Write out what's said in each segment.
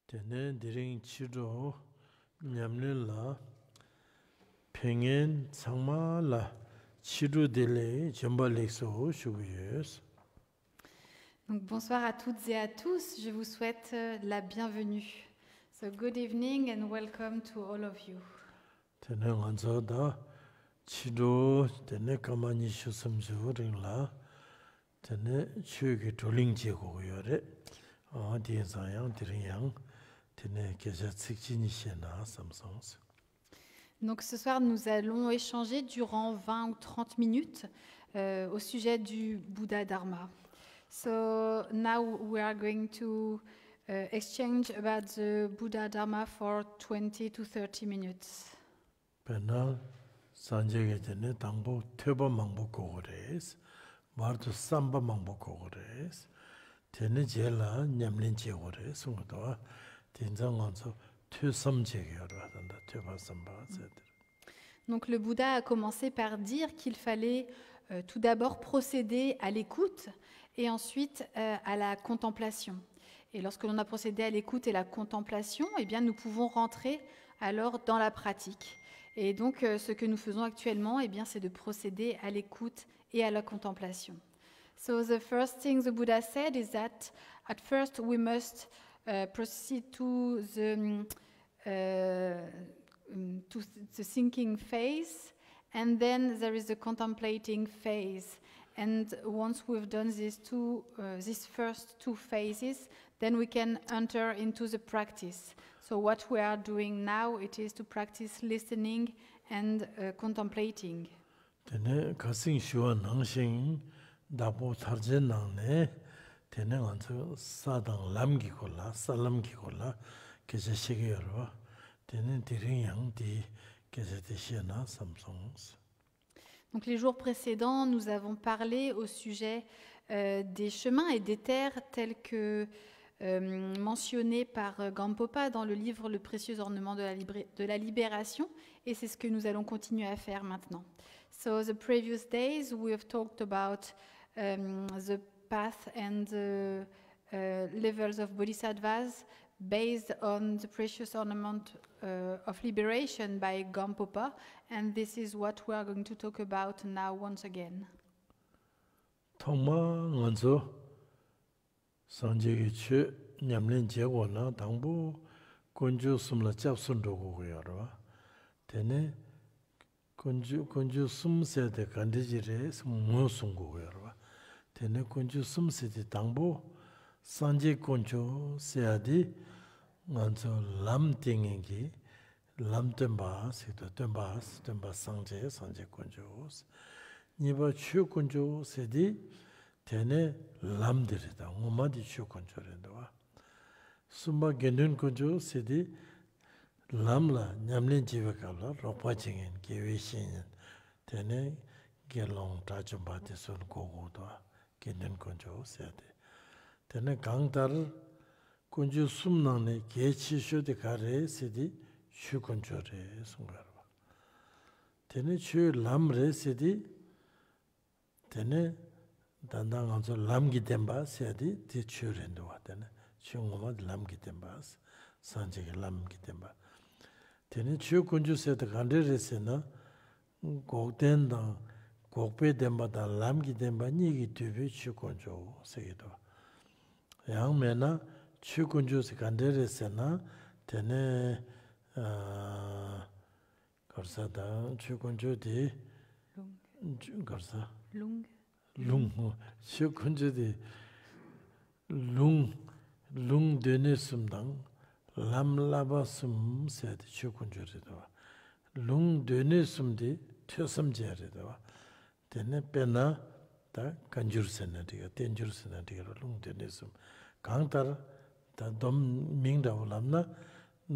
Tene diring chiro nyamle la pengen changma la chiro dele jambalexo shubuyes. Donc bonsoir à toutes et à tous, je vous souhaite la bienvenue. So good evening and welcome to all of you. Tene nganzo da chiro tene kamani shusumju ringla tene chuge doling jego yore di zayang diring tene keja tsikchini shena samsongs. Donc ce soir, nous allons échanger durant 20 ou 30 minutes au sujet du Bouddha Dharma. So now we are going to exchange about the Buddha Dharma for 20 to 30 minutes. Penal sanjege tene tangbo teba mangbo kogores, marto samba mangbo kogores, tene jela nyamlin jegores, ungodoa tinzang anzo tüsam jegero adanda teba samba etc. Donc le Bouddha a commencé par dire qu'il fallait tout d'abord procéder à l'écoute et ensuite à la contemplation. Et lorsque l'on a procédé à l'écoute et la contemplation, eh bien, nous pouvons rentrer alors dans la pratique. Et donc, ce que nous faisons actuellement, eh bien, c'est de procéder à l'écoute et à la contemplation. So the first thing the Buddha said is that at first we must proceed to the thinking phase, and then there is the contemplating phase. And once we've done these first two phases, then we can enter into the practice. So what we are doing now, it is to practice listening and contemplating. Tene kasing shuwa nangsing dabo tarje nangne tene anzo sadang lamgi kola, salamgi kola keja shige yorwa tene diring yang di keja de shena samsongs. Donc les jours précédents, nous avons parlé au sujet des chemins et des terres tels que mentionnés par Gampopa dans le livre Le précieux ornement de la libération, et c'est ce que nous allons continuer à faire maintenant. So the previous days we have talked about the path and the levels of bodhisattvas based on the precious ornament of liberation by Gampopa, and this is what we are going to talk about now once again. Thongma nganzo sanjege che nyamlen jego na dangbo konju sumla chapsun dogo yorwa tene konju sumse de kandijire mo sungo yorwa tene konju sumse de dangbo sanje konju seadi nganzo lam tingegi lam temba sito temba sanje konju niba chu konju sedi tene lam dirida ngomadi chu konju rendowa sumba gendun konju sedi lamla nyamlin jive kabla ropa chingen gewe shinyen tene gelong tajumba de son gogo doa gendun konju sedi tene gangdar konju sumnangne gechi shode kare sedi chu konju re sungarwa tene chu lam re sedi tene dandang anzo lamgi demba sedi di chu rendowa tene chu ngomad lamgi demba sanjege lamgi demba tene chu konju sedi kandre re sena gokden dang gokpe demba dang lamgi demba nigi tubi chu konju segido yang mena chu konju se kandre re sena tene karsa dang chu konju di karsa Lung. chu konju di lung dene sumdang lam laba sum sedi chu konju redawa lung dene sumdi tyosam je redawa tene pena 다 간줄 세나디가 텐줄 세나디가 룽데네스 강tar 다 돔밍다 올람나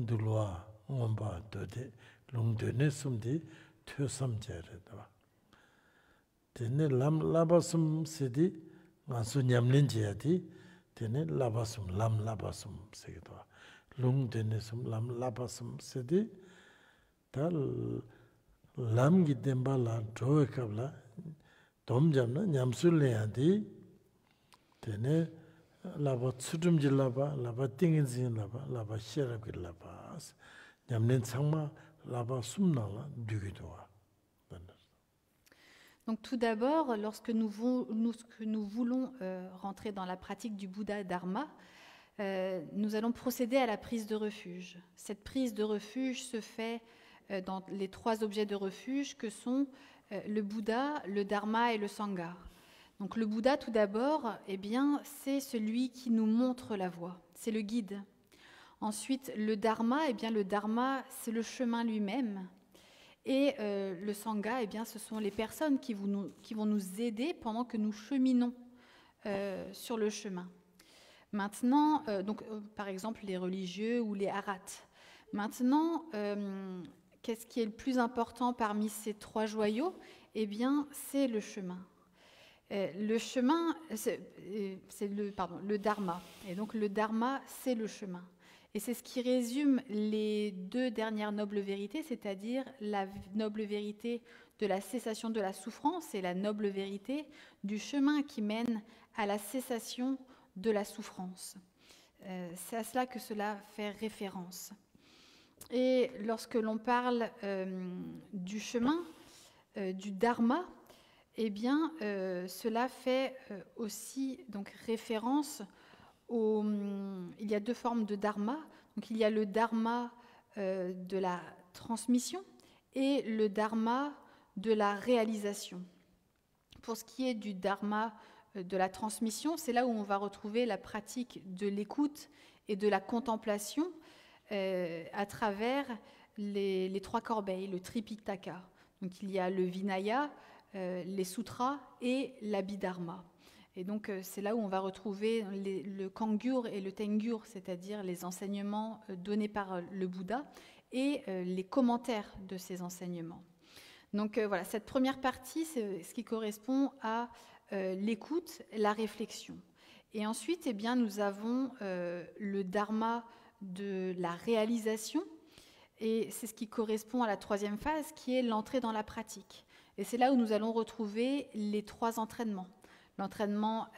둘와 원바 도데 룽데네스음디 퇴섬제르다 테네 람라바숨 세디 가수 냠린제야디 테네 라바숨 람라바숨 세기도 룽데네스음 람라바숨 세디 달 람기 뎀발라 조에캅라 돔잡나 냠술레야디 테네 라바 추름질라바 라바 띵인진라바 라바 셰랍길라바 냠낸 창마 라바 숨나라 두기도와. Donc tout d'abord, lorsque nous voulons rentrer dans la pratique du Bouddha Dharma, nous allons procéder à la prise de refuge. Cette prise de refuge se fait dans les 3 objets de refuge que sont le Bouddha, le Dharma et le Sangha. Donc le Bouddha, tout d'abord, eh bien, c'est celui qui nous montre la voie, c'est le guide. Ensuite, le Dharma, eh bien, le Dharma, c'est le chemin lui-même. Et le Sangha, eh bien, ce sont les personnes qui vont nous aider pendant que nous cheminons sur le chemin. Maintenant, par exemple, les religieux ou les arhats. Maintenant, qu'est-ce qui est le plus important parmi ces 3 joyaux? Eh bien, c'est le chemin. Le chemin, c'est le Dharma. Et donc, le Dharma, c'est le chemin. Et c'est ce qui résume les 2 dernières nobles vérités, c'est-à-dire la noble vérité de la cessation de la souffrance et la noble vérité du chemin qui mène à la cessation de la souffrance. C'est à cela que cela fait référence. Et lorsque l'on parle du chemin, du Dharma, eh bien, cela fait aussi donc, référence il y a 2 formes de dharma. Donc, il y a le dharma de la transmission et le dharma de la réalisation. Pour ce qui est du dharma de la transmission, c'est là où on va retrouver la pratique de l'écoute et de la contemplation à travers les 3 corbeilles, le Tripitaka. Donc, il y a le Vinaya, les sutras et l'Abhidharma. Et donc, c'est là où on va retrouver le Kangyur et le Tengyur, c'est-à-dire les enseignements donnés par le Bouddha et les commentaires de ces enseignements. Donc, voilà, cette première partie, c'est ce qui correspond à l'écoute, la réflexion. Et ensuite, eh bien, nous avons le Dharma de la réalisation, et c'est ce qui correspond à la 3e phase, qui est l'entrée dans la pratique. Et c'est là où nous allons retrouver les 3 entraînements. L'entraînement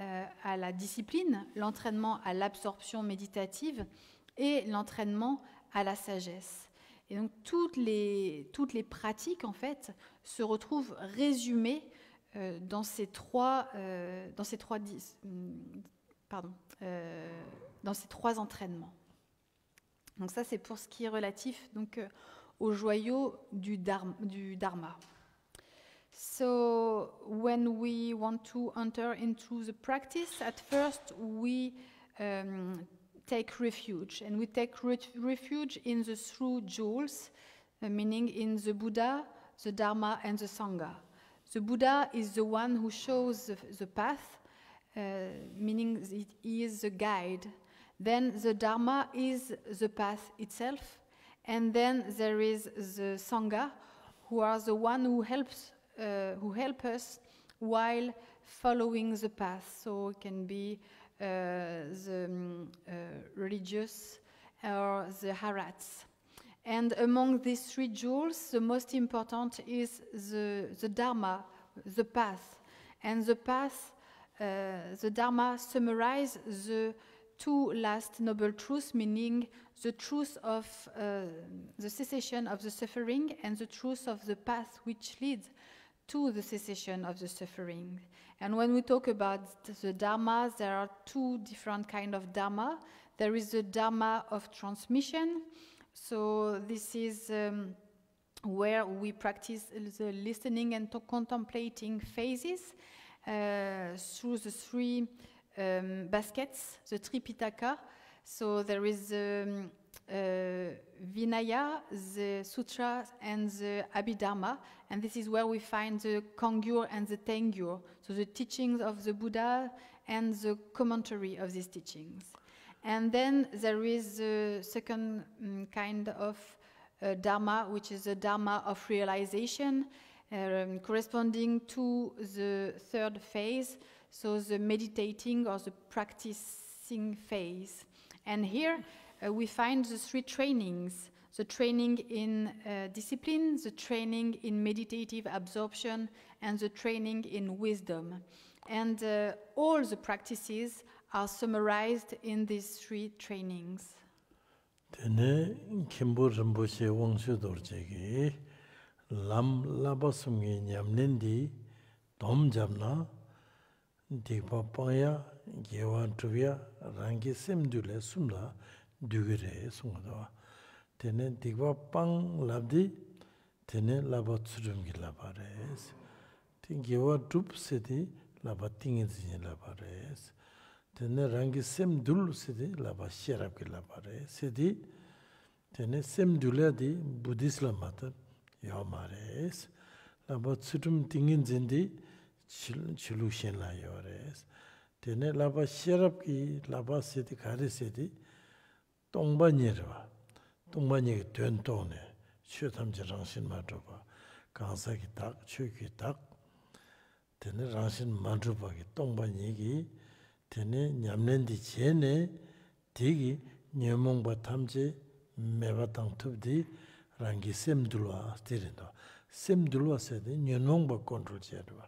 à la discipline, l'entraînement à l'absorption méditative et l'entraînement à la sagesse. Et donc toutes les pratiques en fait se retrouvent résumées dans ces trois entraînements. Donc ça c'est pour ce qui est relatif donc aux joyaux du Dharma. So when we want to enter into the practice, at first we take refuge, and we take refuge in the 3 jewels, meaning in the Buddha, the Dharma, and the Sangha. The Buddha is the one who shows the path, meaning he is the guide. Then the Dharma is the path itself, and then there is the Sangha, who are the one who help us while following the path. So it can be the religious or the arhats. And among these 3 jewels, the most important is the Dharma, the path. And the path, the Dharma summarizes the 2 last noble truths, meaning the truth of the cessation of the suffering and the truth of the path which leads to the cessation of the suffering. And when we talk about the Dharma, there are 2 different kinds of Dharma. There is the Dharma of transmission. So this is where we practice the listening and contemplating phases through the 3 baskets, the Tripitaka. So there is Vinaya, the Sutra, and the Abhidharma. And this is where we find the Kangyur and the Tengyur, so the teachings of the Buddha and the commentary of these teachings. And then there is the second kind of Dharma, which is the Dharma of realization, corresponding to the third phase, so the meditating or the practicing phase. And here we find the three trainings: the training in discipline, the training in meditative absorption, and the training in wisdom. And all the practices are summarized in these three trainings. Tene Kimbo Rinpoche Wangshu Dorjegi Lam Labasumgi Nyamnendi Dom Jamna Dikpa Paya Gewa Truvia Rangi Semdule Sumla Dugere Sungadawa. Tene Dikpa Pang Labdi Tene Labatsurumgi Labares. Gewa Trup Sedi Labatingin Labares. Tene Rangi Semdul Sedi Labasherabki Labare. Sedi Tene Semdula di Buddhist Lamata Yomares. Labatsurum Tingin Zindi Chilushen La Yores. Tene Labasherabki Labasedi Kari Sedi Tongba Nyerva. Tongba Nyeri Tuentone. Chutamji Rangshin Madruba. Kansaki Tak, Chuki Tak. Tene Rangshin Madruba ki Tongba Nyegi. Tene Nyamnendi Chene Digi Nyemongba Tamje Mebatang Tubdi Rangi Semdulwa Stirindo. Semdulwa Sedi Nyemongba control Jedwa.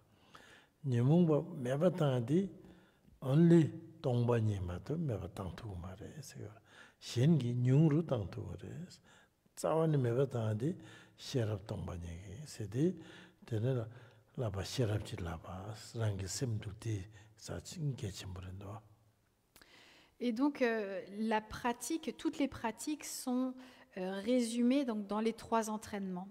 Nyemongba Mebatang di only Tongba Nyematu Mebatang Tugumare. Shengi Nyungru Tang Tugures. Tsawani Mebatang di Sherab Tongba Nyegi. Sedi Tene Laba Sherab Chilaba Rangi Semduldi. Et donc, la pratique, toutes les pratiques sont résumées donc, dans les trois entraînements.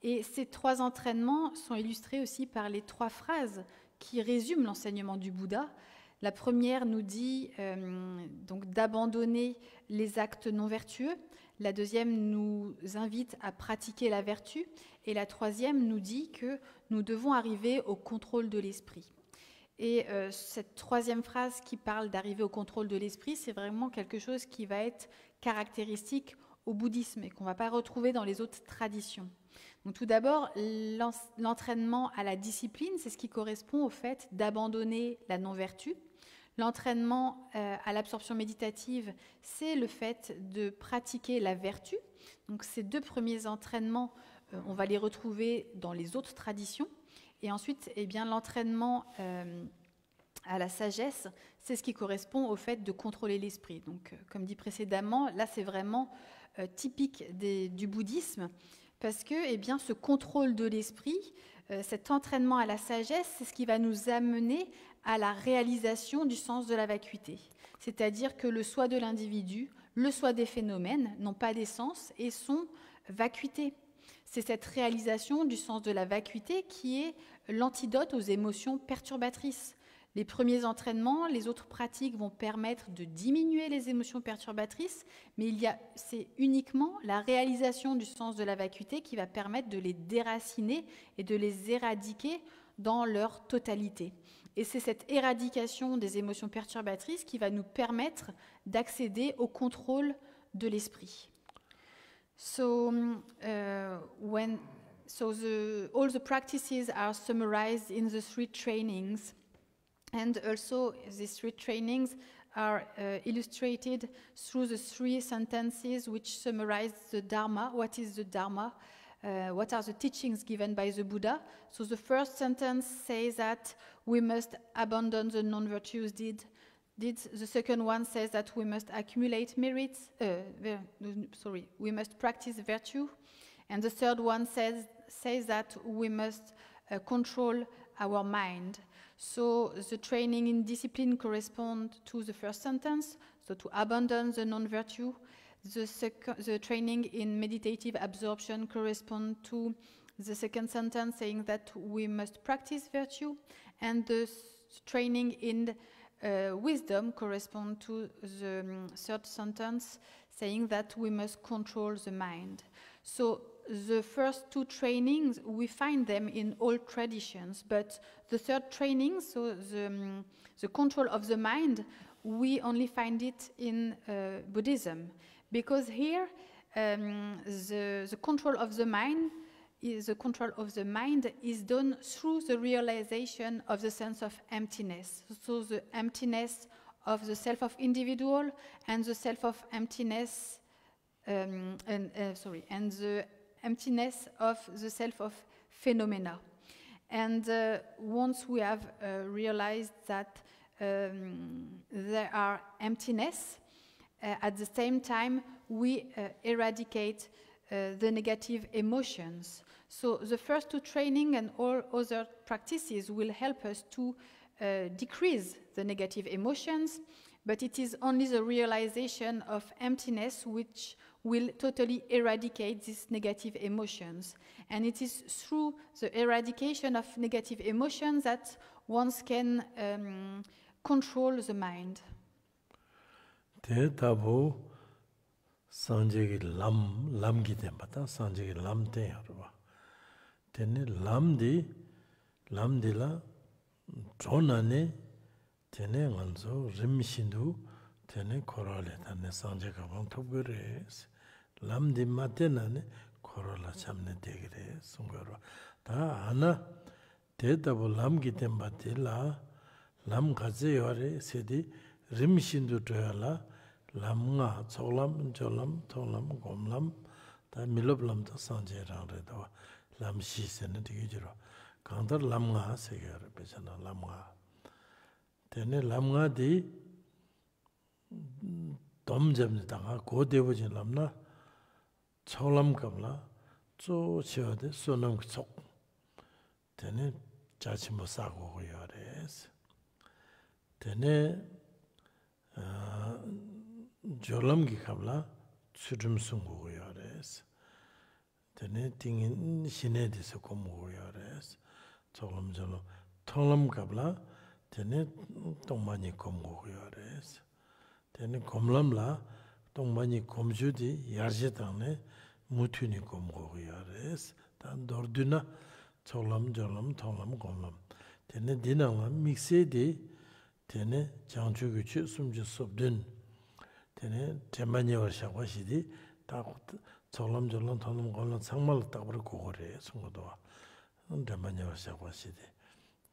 Et ces trois entraînements sont illustrés aussi par les trois phrases qui résument l'enseignement du Bouddha. La première nous dit donc d'abandonner les actes non vertueux. La deuxième nous invite à pratiquer la vertu. Et la troisième nous dit que nous devons arriver au contrôle de l'esprit. Et cette troisième phrase qui parle d'arriver au contrôle de l'esprit, c'est vraiment quelque chose qui va être caractéristique au bouddhisme et qu'on ne va pas retrouver dans les autres traditions. Donc tout d'abord, l'entraînement à la discipline, c'est ce qui correspond au fait d'abandonner la non-vertu. L'entraînement à l'absorption méditative, c'est le fait de pratiquer la vertu. Donc ces deux premiers entraînements, on va les retrouver dans les autres traditions. Et ensuite, eh bien, l'entraînement à la sagesse, c'est ce qui correspond au fait de contrôler l'esprit. Donc, comme dit précédemment, là, c'est vraiment typique du bouddhisme, parce que eh bien, ce contrôle de l'esprit, cet entraînement à la sagesse, c'est ce qui va nous amener à la réalisation du sens de la vacuité. C'est-à-dire que le soi de l'individu, le soi des phénomènes n'ont pas d'essence et sont vacuités. C'est cette réalisation du sens de la vacuité qui est l'antidote aux émotions perturbatrices. Les premiers entraînements, les autres pratiques vont permettre de diminuer les émotions perturbatrices, mais c'est uniquement la réalisation du sens de la vacuité qui va permettre de les déraciner et de les éradiquer dans leur totalité. Et c'est cette éradication des émotions perturbatrices qui va nous permettre d'accéder au contrôle de l'esprit. So, all the practices are summarized in the three trainings, and also these three trainings are illustrated through the three sentences which summarize the Dharma. What is the Dharma? What are the teachings given by the Buddha? So the first sentence says that we must abandon the non-virtuous deeds. The second one says that we must accumulate merits. We must practice virtue. And the third one says that we must control our mind. So the training in discipline corresponds to the first sentence, so to abandon the non-virtue. The training in meditative absorption corresponds to the second sentence, saying that we must practice virtue. And the training in wisdom corresponds to the third sentence, saying that we must control the mind. So the first two trainings, we find them in all traditions, but the third training, so the control of the mind, we only find it in Buddhism, because here the control of the mind is done through the realization of the sense of emptiness. So the emptiness of the self of individual and the self of emptiness, and the emptiness of the self of phenomena. And once we have realized that there are emptiness, at the same time we eradicate the negative emotions. So the first two training and all other practices will help us to decrease the negative emotions, but it is only the realization of emptiness which will totally eradicate these negative emotions. And it is through the eradication of negative emotions that one can control the mind. 대답은 상제기 람기 때마다 상제기 람대 하루와 되네 람디라 존안에 되네 먼저 림신도 되네 코랄에 다네 상제가 방토그레스 람디 마테나네 코랄라 참네 되기래 송거로 다 하나 대답을 람기 때마다 람 가제요레 세디 림신도 줘야라 람가 초람 졸람 통람 곰람 다 밀럽람도 상제랑래도 람시세는 되게지로 강더 람가 세계를 배잖아 람가 되네 람가디 돔점다가 고대버진 람나 초람갑라 쪼치어데 소놈 속 되네 자치 못 사고 그래서 되네 졸람기 갑라 수줌승고요레스 되네 띵인 신에디서 고모요레스 졸람졸람 통람 갑라 되네 동만이 고모요레스 되네 곰람라 동만이 곰주디 야르제당네 무튜니 고모요레스 단 도르드나 졸람 통람 곰람 되네 디나와 믹세디 되네 장주규치 숨지 섭든 되네 대만여월 샤과시디 딱 졸람 통람 곰람 상말 딱 버리고 그래 송고도 대만여월 샤과시디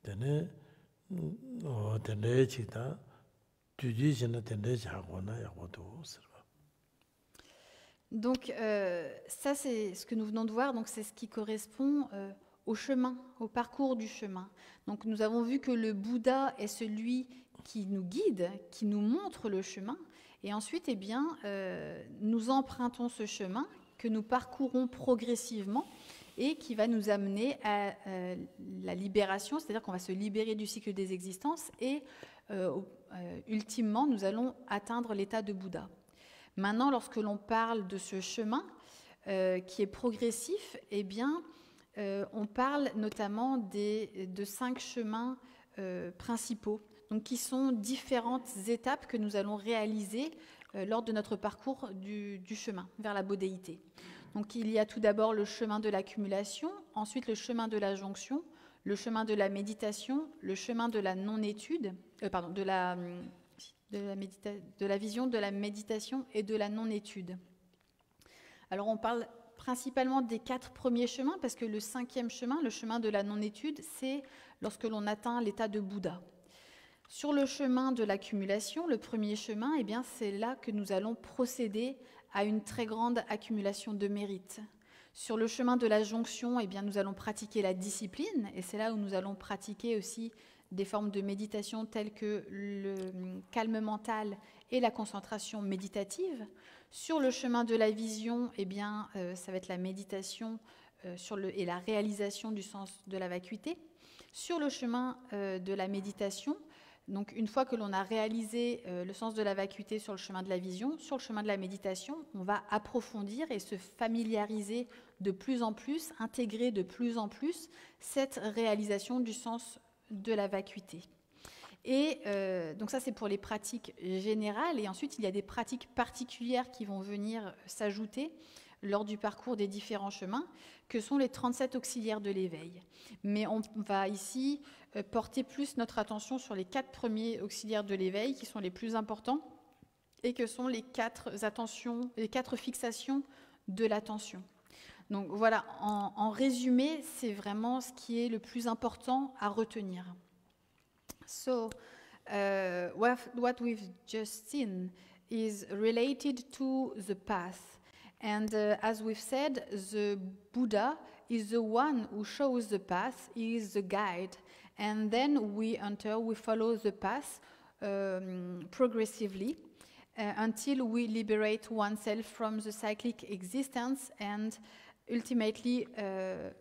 되네 되네 지다 주지신의 되네 자고나 야고도 Donc ça c'est ce que nous venons de voir, donc c'est ce qui correspond au chemin, au parcours du chemin. Donc nous avons vu que le Bouddha est celui qui nous guide, qui nous montre le chemin, et ensuite eh bien, nous empruntons ce chemin que nous parcourons progressivement et qui va nous amener à la libération, c'est-à-dire qu'on va se libérer du cycle des existences et ultimement nous allons atteindre l'état de Bouddha. Maintenant, lorsque l'on parle de ce chemin qui est progressif, eh bien, on parle notamment de 5 chemins principaux, donc qui sont différentes étapes que nous allons réaliser lors de notre parcours du chemin vers la bodhéité. Donc il y a tout d'abord le chemin de l'accumulation, ensuite le chemin de la jonction, le chemin de la méditation, le chemin de la non-étude, de la vision, de la méditation et de la non-étude. Alors on parle principalement des 4 premiers chemins, parce que le 5e chemin, le chemin de la non-étude, c'est lorsque l'on atteint l'état de Bouddha. Sur le chemin de l'accumulation, le premier chemin, eh bien, c'est là que nous allons procéder à une très grande accumulation de mérites. Sur le chemin de la jonction, eh bien, nous allons pratiquer la discipline, et c'est là où nous allons pratiquer aussi des formes de méditation telles que le calme mental et la concentration méditative. Sur le chemin de la vision, eh bien, ça va être la méditation et la réalisation du sens de la vacuité. Sur le chemin de la méditation, donc une fois que l'on a réalisé le sens de la vacuité sur le chemin de la vision, sur le chemin de la méditation, on va approfondir et se familiariser de plus en plus, intégrer de plus en plus cette réalisation du sens de la vacuité. Et donc ça, c'est pour les pratiques générales. Et ensuite, il y a des pratiques particulières qui vont venir s'ajouter lors du parcours des différents chemins, que sont les 37 auxiliaires de l'éveil. Mais on va ici porter plus notre attention sur les 4 premiers auxiliaires de l'éveil, qui sont les plus importants, et que sont les 4 fixations de l'attention. Donc voilà, en résumé, c'est vraiment ce qui est le plus important à retenir. So, what we've just seen is related to the path. And as we've said, the Buddha is the one who shows the path, he is the guide. And then we follow the path progressively until we liberate oneself from the cyclic existence and ultimately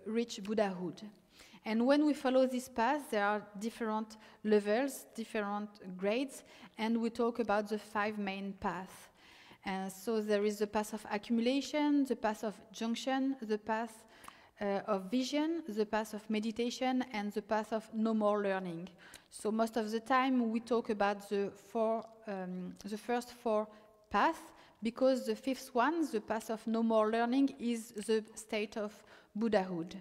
reach Buddhahood. And when we follow this path, there are different levels, different grades, and we talk about the 5 main paths. So there is the path of accumulation, the path of junction, the path of vision, the path of meditation, and the path of no more learning. So most of the time we talk about the first 4 paths, because the 5th one, the path of no more learning, is the state of Buddhahood.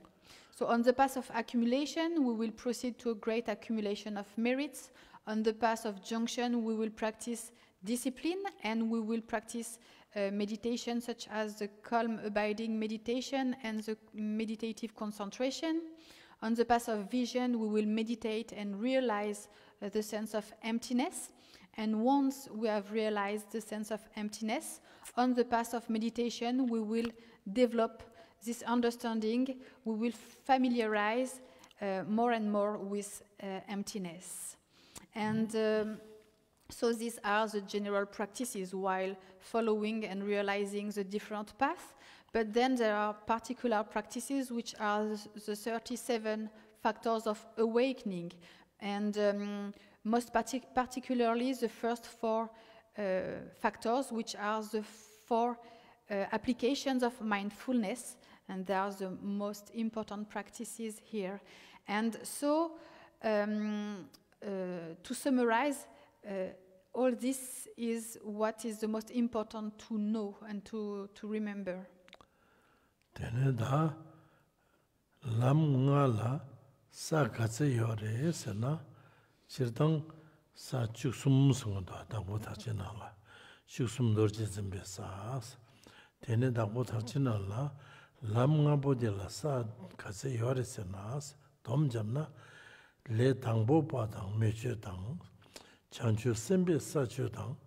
So on the path of accumulation, we will proceed to a great accumulation of merits. On the path of junction, we will practice discipline, and we will practice meditation such as the calm abiding meditation and the meditative concentration. On the path of vision, we will meditate and realize the sense of emptiness. And once we have realized the sense of emptiness, on the path of meditation, we will develop this understanding. We will familiarize more and more with emptiness. And so these are the general practices while following and realizing the different paths. But then there are particular practices which are the 37 factors of awakening. And most particularly the first 4 factors, which are the 4 applications of mindfulness. And they are the most important practices here. And so to summarize, all this is what is the most important to know and to remember. Teneda lam ngala sa katse yore sena chirdang sa chuksum sungda dagbo tachinala chuksum dorje zimbe saas tene dagbo tachinala lam ngabodela sa katse yore senas domjamna le dangbo padang meche dang chanchu sembe sa chudang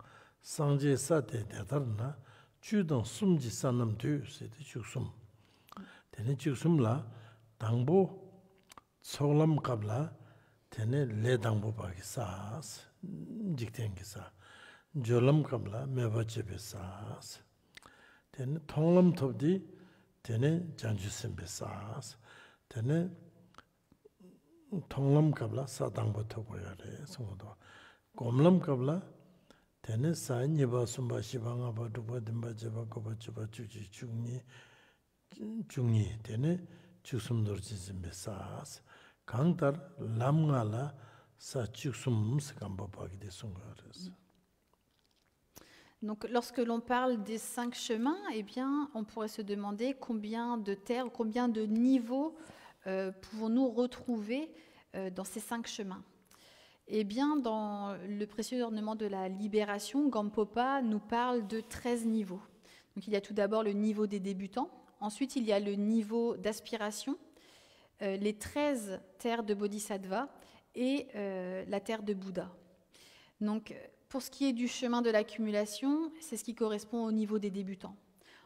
sangje sa de dedarna chudang sumji sanam tu se de chuksum tene chuksumla dangbo tsoglam kabla tene le dangbo bagi saas jiktengi sa jolam kabla meba chebe saas tene tonglam topdi tene chanchu sembe saas tene tonglam kabla sa dangbo togo yare songodo gomlam kabla tene sa nyeba sumba shibanga ba duba dimba jeba goba jeba chuji chungni tene chuksum dorji zimbe saas 강달 람가라 sa chuksum skamba bagide songares. Donc, lorsque l'on parle des 5 chemins, eh bien, on pourrait se demander combien de terres, combien de niveaux pouvons-nous retrouver dans ces 5 chemins. Eh bien, dans le précieux ornement de la libération, Gampopa nous parle de 13 niveaux. Donc, il y a tout d'abord le niveau des débutants. Ensuite, il y a le niveau d'aspiration, les 13 terres de Bodhisattva et la terre de Bouddha. Donc, pour ce qui est du chemin de l'accumulation, c'est ce qui correspond au niveau des débutants.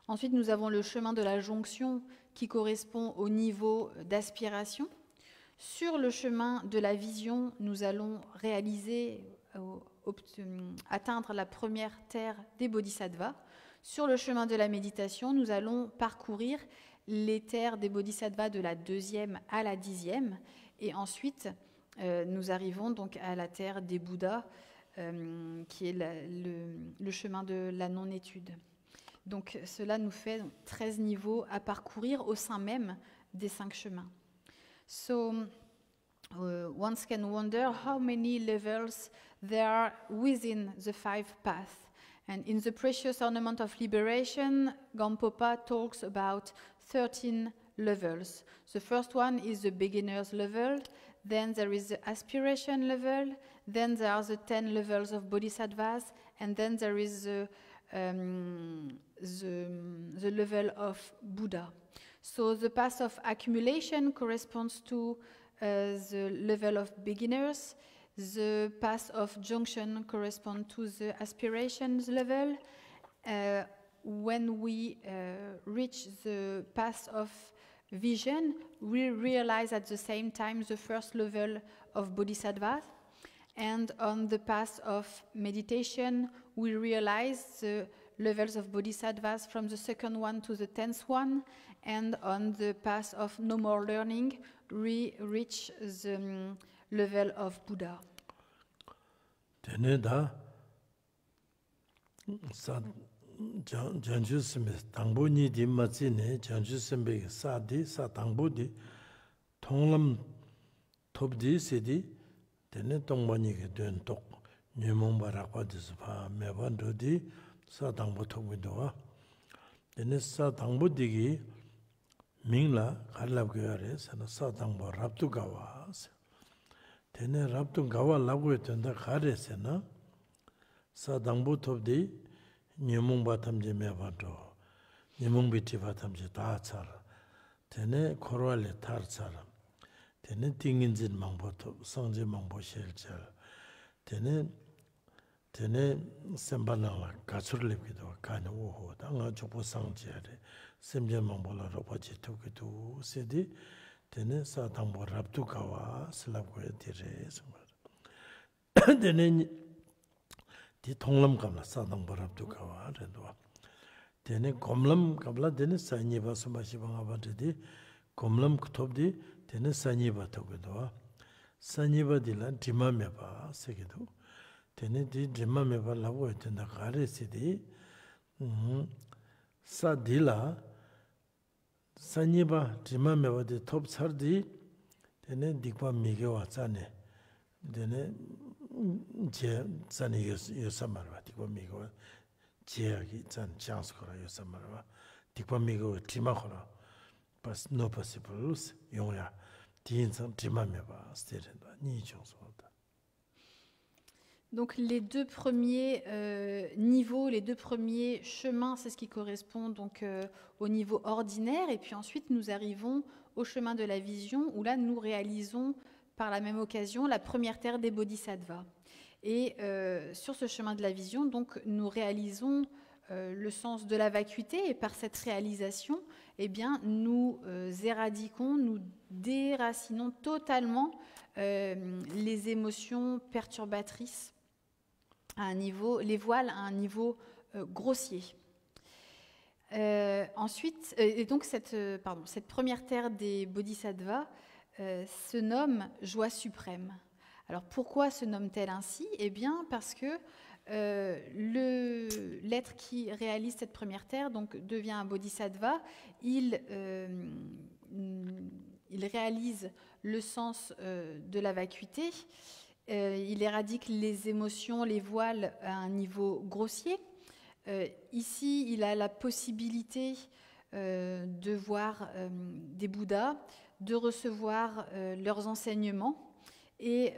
Ensuite, nous avons le chemin de la jonction qui correspond au niveau d'aspiration. Sur le chemin de la vision, nous allons réaliser, atteindre la première terre des Bodhisattvas. Sur le chemin de la méditation, nous allons parcourir les terres des Bodhisattvas de la 2e à la 10e. Et ensuite, nous arrivons donc à la terre des Bouddhas, qui est le chemin de la non-étude. Donc cela nous fait 13 niveaux à parcourir au sein même des 5 chemins. So one can wonder how many levels there are within the 5 paths. And in the Precious Ornament of Liberation, Gampopa talks about 13 levels. The first one is the beginner's level, then there is the aspiration level, then there are the 10 levels of bodhisattvas, and then there is the level of Buddha. So the path of accumulation corresponds to the level of beginners. The path of junction corresponds to the aspirations level. When we reach the path of vision, we realize at the same time the first level of bodhisattva. And on the path of meditation, we realize the levels of bodhisattvas from the second one to the 10th one. And on the path of no more learning, we reach the level of Buddha. Teneda sa janju sembe tangbo ni di matsi ne janju sembe sa di sa tangbo di tonglam top di se di tene tongba ni ge den tok nyemong barakwa di spa meban do di sa tangbo tok do wa tene sa tangbo di gi mingla kharlab ge yare sa tangbo raptu gawa tene raptu gawa lagu etenda khare se na sa dangbo topdi nyemong batam je mebado nyemong biti batam je ta char tene korwale tar char tene tingin mangbo top sangje mangbo shel char tene sembana la kachur lebido kane wo da nga jopo sangje re semje mangbo la ropa je tokido sedi tene sa dangbo raptu gawa slabgo dire tene di tonglam kamla sa dangbo raptu gawa redwa tene komlam kamla tene sa niba sumba shibanga batidi komlam kutobdi tene sa niba tokido sa niba di la drima meba sekido tene di drima meba labo etenda gare sidi sa di la Saniba drima mewa de top sardi tene dikpa mige wa tsane tene je tsane yosamarwa dikpa mige wa je agi tsane chance kora yosamarwa dikpa mige wa drima kora pas no possibles yongya diin tsang drima mewa sterenda ni chonso. Donc les deux premiers niveaux, les deux premiers chemins, c'est ce qui correspond donc au niveau ordinaire. Et puis ensuite, nous arrivons au chemin de la vision, où là, nous réalisons par la même occasion la première terre des bodhisattvas. Et sur ce chemin de la vision, donc, nous réalisons le sens de la vacuité. Et par cette réalisation, eh bien, nous éradiquons, nous déracinons totalement les émotions perturbatrices à un niveau, les voiles à un niveau grossier. Ensuite, et donc cette première terre des bodhisattvas se nomme joie suprême. Alors pourquoi se nomme-t-elle ainsi? Eh bien parce que l'être qui réalise cette première terre donc devient un bodhisattva. Il réalise le sens de la vacuité. Il éradique les émotions, les voiles à un niveau grossier. Ici, il a la possibilité de voir des Bouddhas, de recevoir leurs enseignements. Et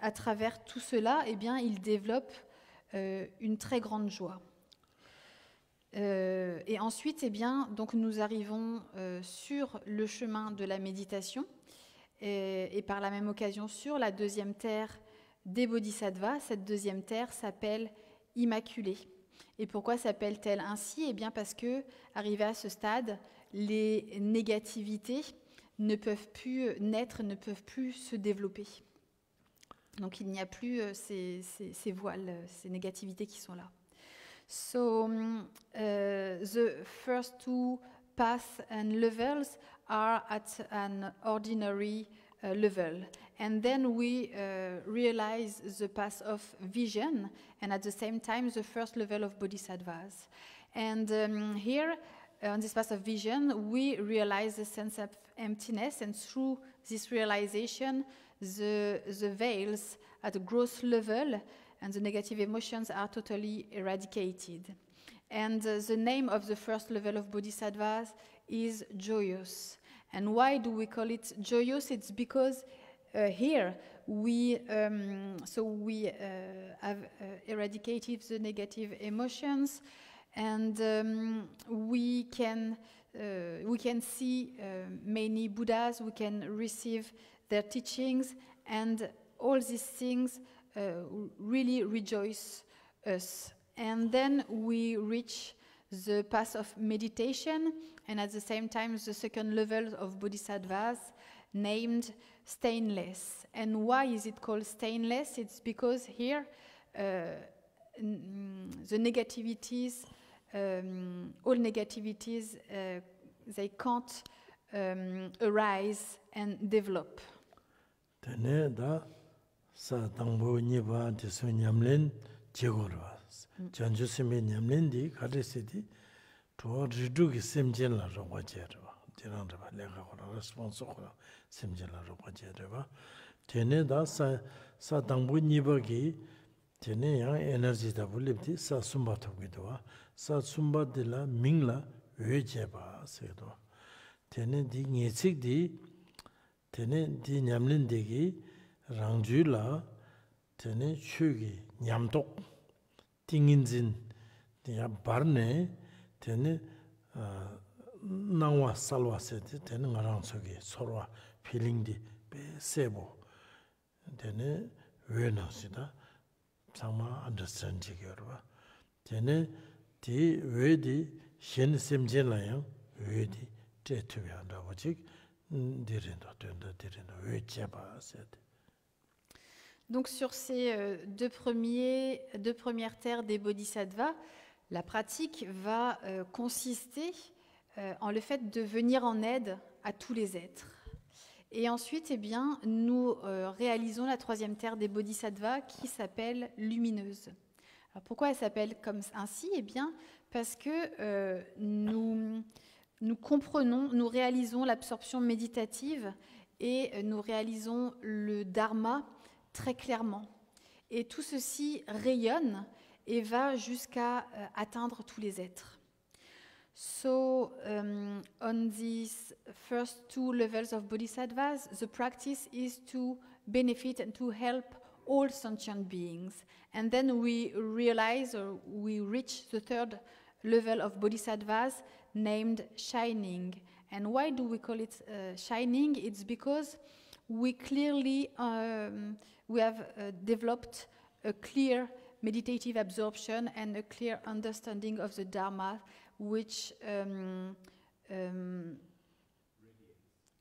à travers tout cela, eh bien, il développe une très grande joie. Et ensuite, eh bien, donc nous arrivons sur le chemin de la méditation. Et par la même occasion sur la deuxième terre des bodhisattvas. Cette deuxième terre s'appelle Immaculée. Et pourquoi s'appelle-t-elle ainsi? Eh bien parce que, arrivé à ce stade, les négativités ne peuvent plus naître, ne peuvent plus se développer. Donc il n'y a plus ces voiles, ces négativités qui sont là. So the first two paths and levels are at an ordinary level. And then we realize the path of vision, and at the same time the first level of bodhisattvas. And here, on this path of vision, we realize the sense of emptiness, and through this realization, the veils at a gross level and the negative emotions are totally eradicated. And the name of the first level of bodhisattvas is joyous. And why do we call it joyous? It's because here we have eradicated the negative emotions, and we can see many Buddhas, we can receive their teachings, and all these things really rejoice us. And then we reach the path of meditation, and at the same time the second level of bodhisattvas, named stainless. And why is it called stainless? It's because here the negativities, all negativities, they can't arise and develop. Tene da sa tangbo niba desu nyamlen jegorwa. Janju seme nyamlen di kadesidi to ridu ki semjen la roba jerwa. Dirang reba lega kora response kora semjen la roba jerwa. Tene da sa tangbo niba ki tene yang energy da bulibdi sa sumba togidwa. Sa sumba de la ming la we jeba sedo. Tene di ngechik di tene di nyamlen degi rangju la tene chugi nyamtok ting인진 dia barne tene nangwa salwa sete tene ngarang sogi sorwa feeling di be sebo tene wena sida sama understand jigerwa tene di wedi shen semjela yang wedi tetuya da wajik dirindo tenda dirindo wecheba sete. Donc sur ces deux premières terres des bodhisattvas, la pratique va consister en le fait de venir en aide à tous les êtres. Et ensuite, eh bien, nous réalisons la troisième terre des bodhisattvas qui s'appelle lumineuse. Alors pourquoi elle s'appelle comme ainsi? Eh bien, parce que nous comprenons, nous réalisons l'absorption méditative et nous réalisons le dharma très clairement. Et tout ceci rayonne et va jusqu'à atteindre tous les êtres. So, on these first two levels of bodhisattvas, the practice is to benefit and to help all sentient beings. And then we realize, or we reach the third level of bodhisattvas named shining. And why do we call it shining? It's because we clearly we have developed a clear meditative absorption and a clear understanding of the Dharma, which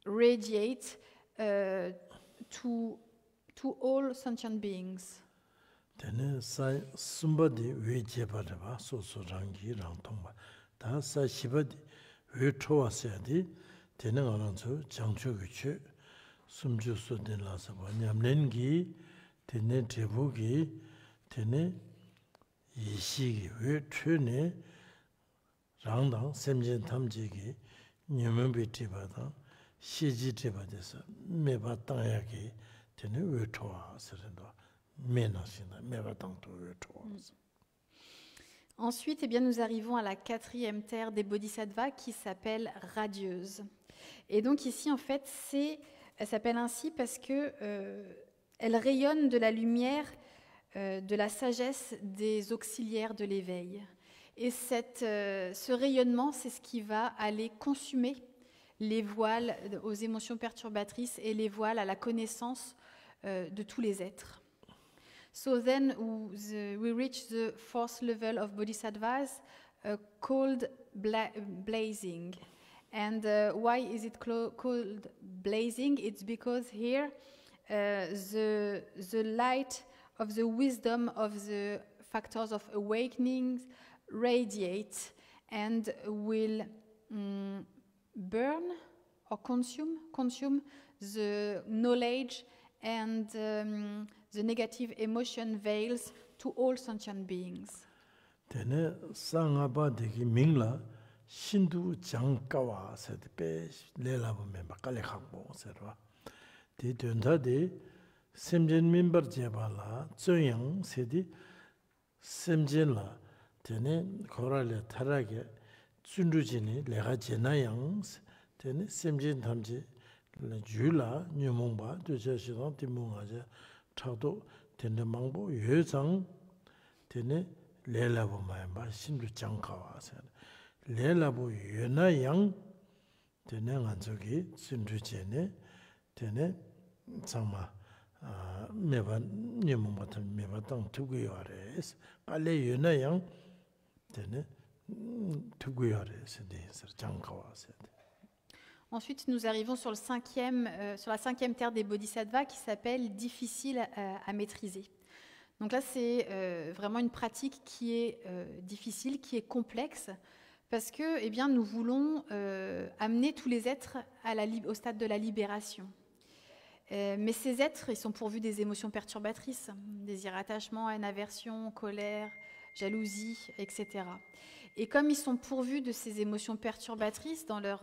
radiates to all sentient beings. Tene sa sumbadi we jebadaba so rangi rang tongba. Ta sa shibadi we chowa seadi tene ngaranzo jangcho guchu sumju so den la saba nyamlengi tene debugi tene yishigi we chune rangdang semjen tamjigi nyumbi tibada shiji tibadesa meba tangyagi tene we chowa serendo mena sina meba tangto we chowa. Ensuite, eh bien, nous arrivons à la quatrième terre des bodhisattvas qui s'appelle radieuse. Et donc ici, en fait, elle s'appelle ainsi parce que elle rayonne de la lumière, de la sagesse des auxiliaires de l'éveil. Et ce rayonnement, c'est ce qui va aller consumer les voiles aux émotions perturbatrices et les voiles à la connaissance de tous les êtres. So then we reach the fourth level of bodhisattvas called blazing. And why is it called blazing? It's because here the light of the wisdom of the factors of awakening radiate and will burn or consume the knowledge and the negative emotion veils to all sentient beings. Tene sangaba degi mingla shindu jangkawa sed pe lelabu memba kale khakbo serwa. 디 된다디 셈진 멤버 제발라 저양 세디 셈진라 되네 거랄레 타라게 준루진이 내가 제나양 되네 셈진 담지 주라 뉴몽바 되셔시던 디몽하자 차도 되네 망보 예장 되네 레라보 마이바 신도 장가와서 레라보 예나양 되네 안쪽이 준루진이 되네 정말 매번 뉴몽바는 매번 두고요레스 빨래 예나양 되네 두고요레스 데서 장가와서 Ensuite, nous arrivons sur, sur la cinquième terre des bodhisattvas qui s'appelle difficile à maîtriser. Donc là, c'est vraiment une pratique qui est difficile, qui est complexe, parce que eh bien, nous voulons amener tous les êtres au stade de la libération. Mais ces êtres, ils sont pourvus des émotions perturbatrices, désir, attachement, haine, aversion, colère, jalousie, etc. Et comme ils sont pourvus de ces émotions perturbatrices dans leur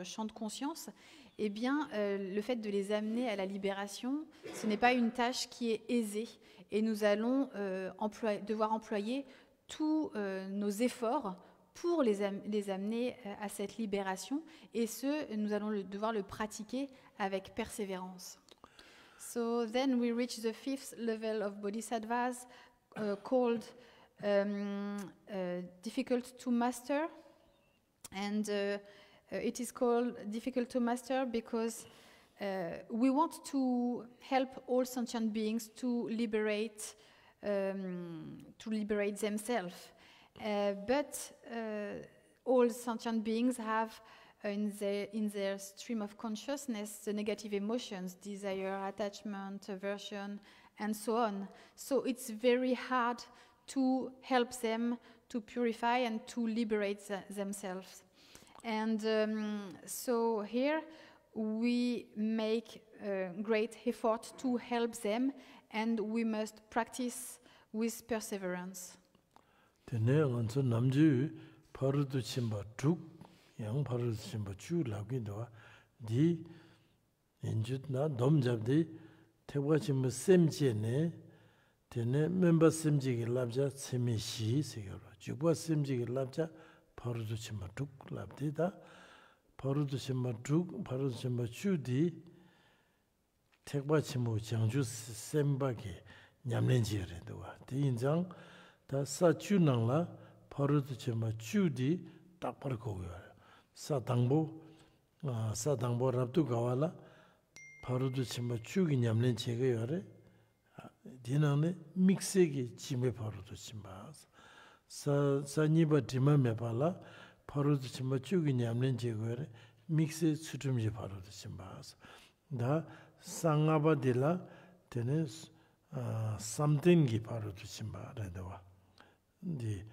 champ de conscience, eh bien, le fait de les amener à la libération, ce n'est pas une tâche qui est aisée. Et nous allons devoir employer tous nos efforts pour les amener à cette libération. Et nous allons devoir le pratiquer avec persévérance. So then we reach the fifth level of bodhisattvas called difficult to master. And it is called difficult to master because we want to help all sentient beings to liberate themselves. But all sentient beings have in their stream of consciousness the negative emotions, desire, attachment, aversion, and so on. So it's very hard to help them to purify and to liberate themselves. And so here we make a great effort to help them, and we must practice with perseverance. 되네 언저 남주 바로도 침바 죽양 바로도 침바 주라기도 디 인주나 넘잡디 태과 침바 셈제네 되네 멤버 셈지기 랍자 세미시 세요로 주과 셈지기 랍자 바로도 침바 죽 랍디다 바로도 침바 죽 바로도 침바 주디 태과 침바 장주 셈바게 냠렌지레도와 디인장 다 사주낭라 바로도 제마 주디 딱 버거고요. 사당보 랍도 가와라 바로도 제마 주기 냠는 제거요래. 디나네 믹스기 지메 바로도 제마 사니바 디마메 발라 바로도 제마 주기 냠는 제거요래. 믹스 수tum지 바로도 제마 다 상아바딜라 되네 something이 바로도 제마라도와 디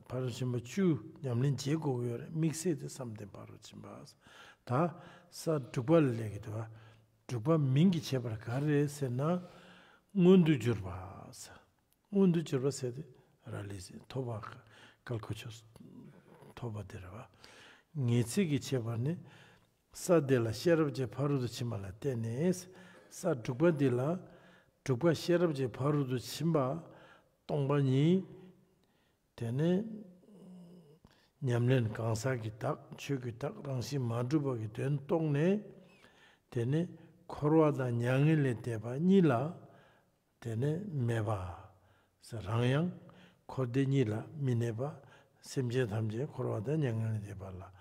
바로 지금 주 냠린 제고요 믹스드 something 바로 지금 다사 두벌 얘기도 두벌 민기 제발 가르세나 문두 줄바사 문두 줄바세데 라리지 토바 칼코초스 토바데라 니치기 제발네 사델라 셔럽제 바로도 치말라 테네스 사 두벌딜라 두벌 셔럽제 바로도 침바 똥바니 되네 냠len 강사기 딱 추기 딱 당시 마두버기 된 똥네 되네 코로아다 냥일레 대바 니라 되네 메바 사랑양 코데니라 미네바 셈제 담제 코로아다 냥일레 대발라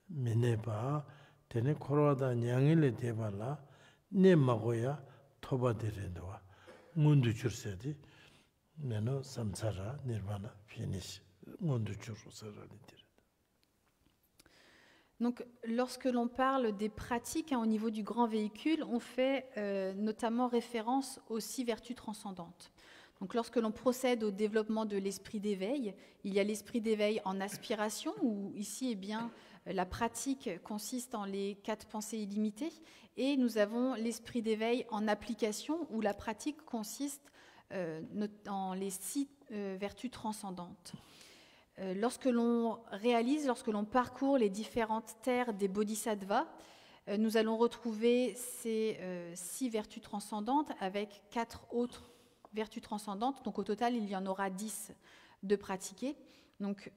미네바 되네 코로아다 냥일레 대발라 네 마고야 토바데레도와 문두 줄세디 네노 삼사라 니르바나 피니시 monde Donc, lorsque l'on parle des pratiques au niveau du grand véhicule, on fait notamment référence aux 6 vertus transcendantes. Donc, lorsque l'on procède au développement de l'esprit d'éveil, il y a l'esprit d'éveil en aspiration, où ici, eh bien, la pratique consiste en les 4 pensées illimitées, et nous avons l'esprit d'éveil en application, où la pratique consiste en les 6 vertus transcendantes. Lorsque l'on parcourt les différentes terres des bodhisattvas, Nous allons retrouver ces 6 vertus transcendantes avec 4 autres vertus transcendantes. Donc au total, il y en aura 10 de pratiquer. Donc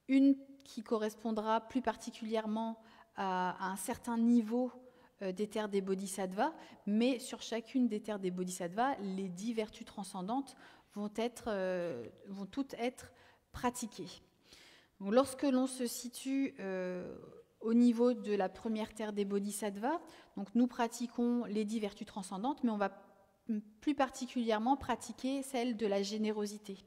une qui correspondra plus particulièrement à un certain niveau des terres des bodhisattvas, mais sur chacune des terres des bodhisattvas, les 10 vertus transcendantes vont toutes être pratiquées. Donc, lorsque l'on se situe au niveau de la première terre des bodhisattvas, donc nous pratiquons les 10 vertus transcendantes, mais on va plus particulièrement pratiquer celle de la générosité.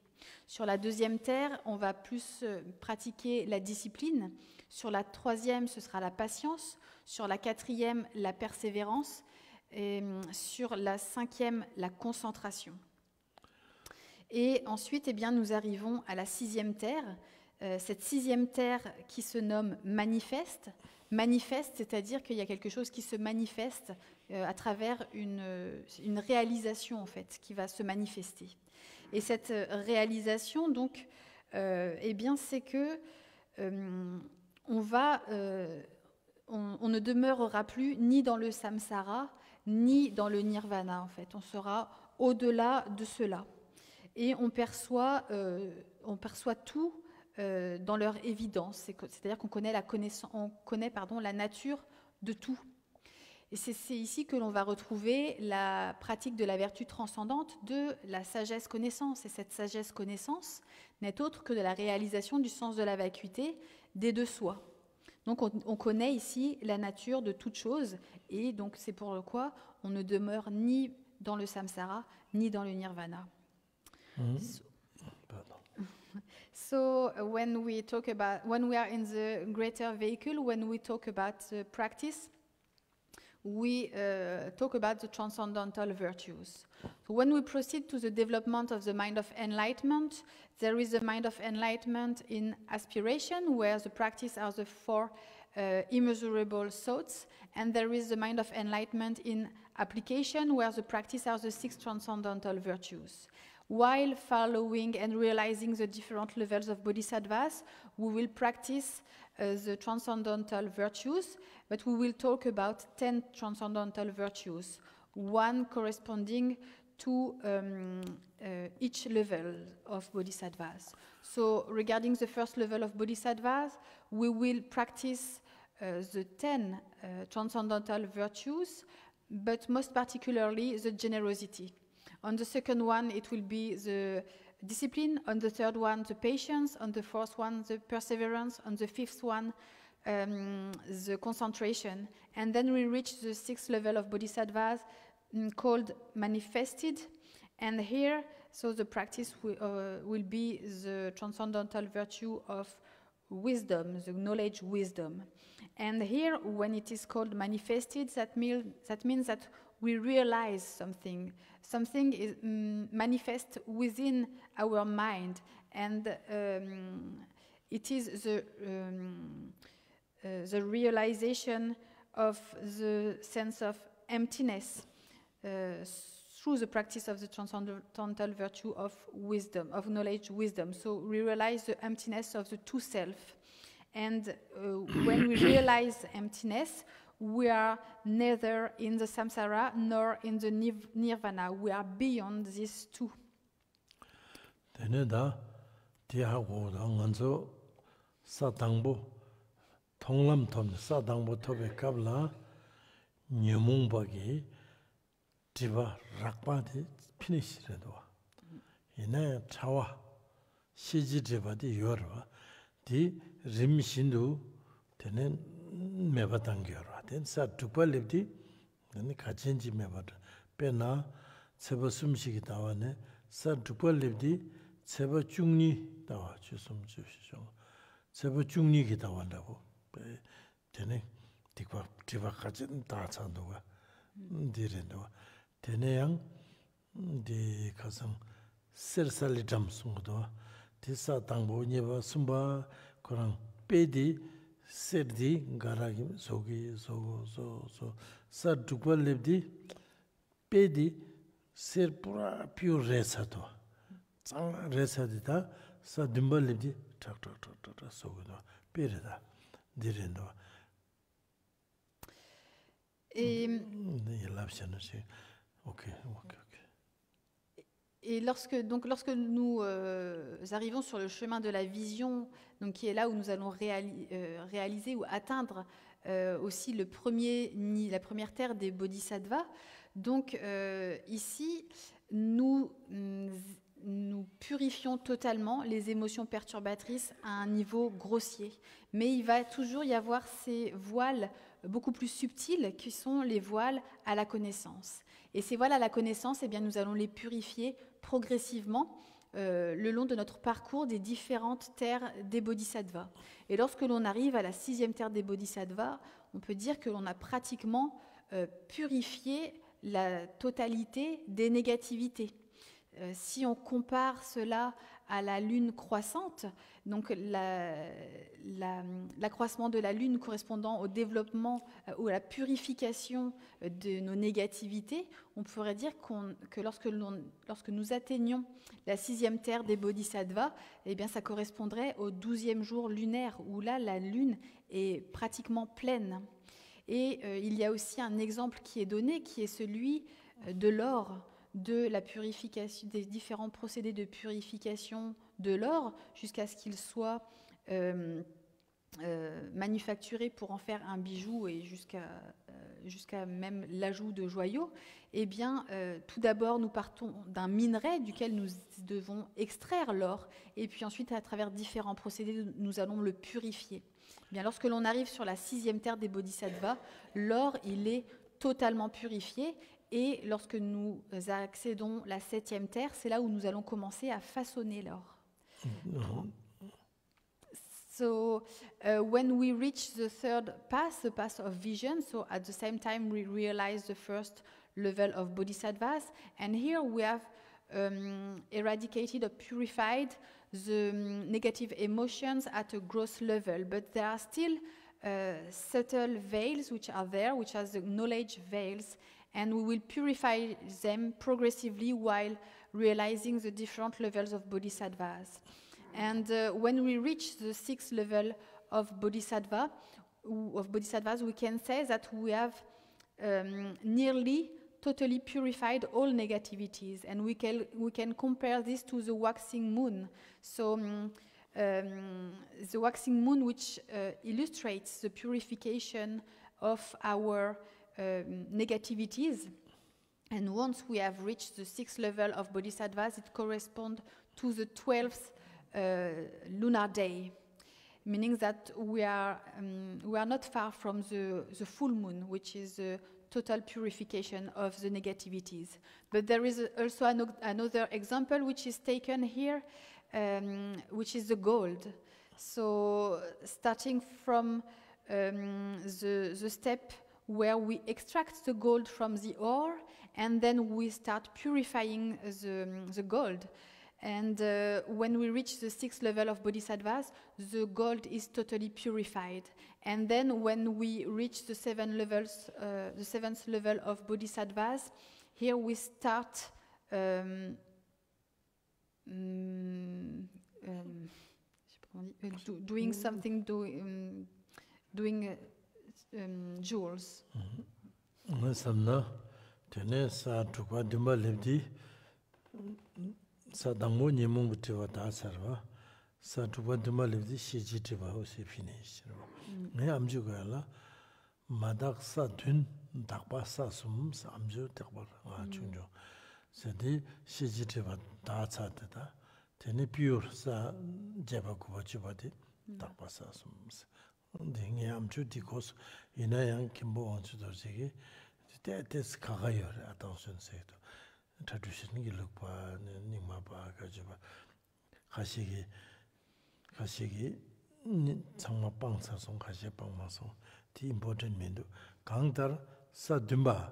Sur la deuxième terre, on va plus pratiquer la discipline. Sur la troisième, ce sera la patience. Sur la quatrième, la persévérance. Et sur la cinquième, la concentration. Et ensuite, eh bien, nous arrivons à la sixième terre. Cette sixième terre qui se nomme manifeste. Manifeste, c'est-à-dire qu'il y a quelque chose qui se manifeste à travers une réalisation, en fait, qui va se manifester. Et cette réalisation, donc, eh bien, c'est que on ne demeurera plus ni dans le samsara, ni dans le nirvana, en fait. On sera au-delà de cela. Et on perçoit tout dans leur évidence. C'est-à-dire qu'on connaît la nature de tout. Et c'est ici que l'on va retrouver la pratique de la vertu transcendante de la sagesse-connaissance. Et cette sagesse-connaissance n'est autre que de la réalisation du sens de la vacuité des deux soi. Donc on connaît ici la nature de toute chose, et donc c'est pour quoi on ne demeure ni dans le samsara, ni dans le nirvana. So when we are in the greater vehicle, when we talk about practice, we talk about the transcendental virtues. So when we proceed to the development of the mind of enlightenment, there is the mind of enlightenment in aspiration, where the practice are the 4 immeasurable thoughts, and there is the mind of enlightenment in application, where the practice are the 6 transcendental virtues. While following and realizing the different levels of bodhisattvas, we will practice the transcendental virtues, but we will talk about 10 transcendental virtues, one corresponding to each level of bodhisattvas. So regarding the first level of bodhisattvas, we will practice the 10 transcendental virtues, but most particularly the generosity. On the second one, it will be the discipline. On the third one, the patience. On the fourth one, the perseverance. On the fifth one, the concentration. And then we reach the 6th level of bodhisattvas called manifested. And here, so the practice will be the transcendental virtue of wisdom, the knowledge wisdom. And here, when it is called manifested, that means that we realize something. Something is manifest within our mind, and it is the realization of the sense of emptiness through the practice of the transcendental virtue of wisdom, of knowledge wisdom. So we realize the emptiness of the two self. And when we realize emptiness, we are neither in the samsara nor in the nirvana. We are beyond these two. 되네다 디하고 당한서 사당보 통람톰 사당보 톱에 갑라 녀몽박이 디바 락바디 피니시레도 이내 차와 시지디바디 요르와 디 림신도 되는 메바당겨라 된사 두발립디 는 가진지 메바다 빼나 세버 숨식이 나와네 사 두발립디 세버 중리 나와 주숨 주시죠 세버 중리기 나온다고 되네 디바 가진 다 찬도가 디렌도 되네양 디 가성 셀살리담 숨도 디사 당보니바 숨바 그런 빼디 세디 가라기 소기 소소 사두발립디 빼디 세르푸라 퓨레사도 짱 레사디다 사dimbal립디 탁탁탁탁 소고도 빼르다 디렌도. Et lorsque nous arrivons sur le chemin de la vision, donc qui est là où nous allons réaliser ou atteindre aussi la première terre des bodhisattvas, donc ici, nous purifions totalement les émotions perturbatrices à un niveau grossier. Mais il va toujours y avoir ces voiles beaucoup plus subtils qui sont les voiles à la connaissance. Et ces voiles à la connaissance, eh bien, nous allons les purifier progressivement le long de notre parcours des différentes terres des bodhisattvas. Et lorsque l'on arrive à la 6e terre des bodhisattvas, on peut dire que l'on a pratiquement purifié la totalité des négativités. Si on compare cela à la lune croissante, donc l'accroissement de la lune correspondant au développement ou à la purification de nos négativités, on pourrait dire que lorsque nous atteignons la 6e terre des bodhisattvas, eh bien, ça correspondrait au 12e jour lunaire, où là, la lune est pratiquement pleine. Et il y a aussi un exemple qui est donné, qui est celui de l'or, de la purification, des différents procédés de purification de l'or jusqu'à ce qu'il soit manufacturé pour en faire un bijou et jusqu'à même l'ajout de joyaux. Eh bien, tout d'abord, nous partons d'un minerai duquel nous devons extraire l'or, et puis ensuite, à travers différents procédés, nous allons le purifier. Eh bien, lorsque l'on arrive sur la 6e terre des bodhisattvas, l'or, il est totalement purifié. Et lorsque nous accédons à la 7e terre, c'est là où nous allons commencer à façonner l'or. So when we reach the third path, the path of vision, so at the same time we realize the first level of bodhisattvas, and here we have eradicated or purified the negative emotions at a gross level, but there are still subtle veils which are there, which are the knowledge veils, and we will purify them progressively while realizing the different levels of bodhisattvas. And when we reach the 6th level of bodhisattvas, we can say that we have nearly totally purified all negativities, and we can compare this to the waxing moon. So the waxing moon, which illustrates the purification of our negativities, and once we have reached the 6th level of bodhisattvas, it corresponds to the 12th lunar day, meaning that we are not far from the full moon, which is the total purification of the negativities. But there is also another example which is taken here, which is the gold. So starting from the step where we extract the gold from the ore, and then we start purifying the gold. And when we reach the 6th level of bodhisattvas, the gold is totally purified. And then when we reach the 7th level of bodhisattvas, here we start doing something, doing jewels. Sa dangmo nyemong butiwa da sarwa sa tuwa dima lebdi shiji tiwa usi pini shirwa ngay amju gaya la madak sa dun dakpa sa sum sa amju dakpa nga chungjo sadi shiji tiwa da tsadida teni piyur sa jeba kuwa chiba di dakpa sa sum ngay amju di kos inayang kimbo wangchu dorjigi tes kaga yore atangshun saydo tradition gi lukpa ningma ba gajiba khashigi changma pangsa song khashi pangma song ti important mendo gangdar sa dumba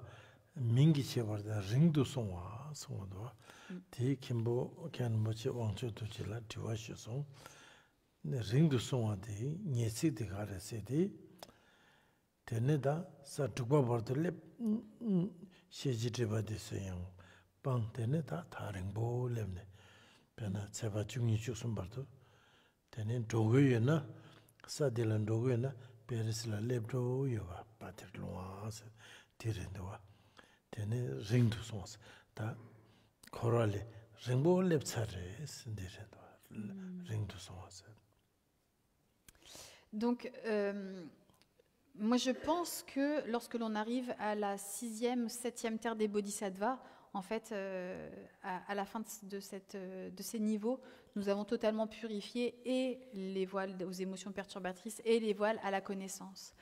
mingi chebarda ringdu songwa songdo ti kimbo kyan mochi wangchu tujila diwashi song ringdu songwa di nyesi di gare se di teneda sa tukba bardole sheji driba di soyang pang tene ta ringbo lemne pena tseba chungyi chuksum bardo tene dogo yena sa dilan dogo yena perisla lebdo yoba patir luwa se 디른도와 되네 링도 송스 다 코랄레 링보 렙차레 신디른도 ring도 송스. Donc, moi je pense que lorsque l'on arrive à la 6e, 7e terre des Bodhisattvas, en fait, à la fin de ces niveaux, nous avons totalement purifié et les voiles aux émotions perturbatrices et les voiles à la connaissance.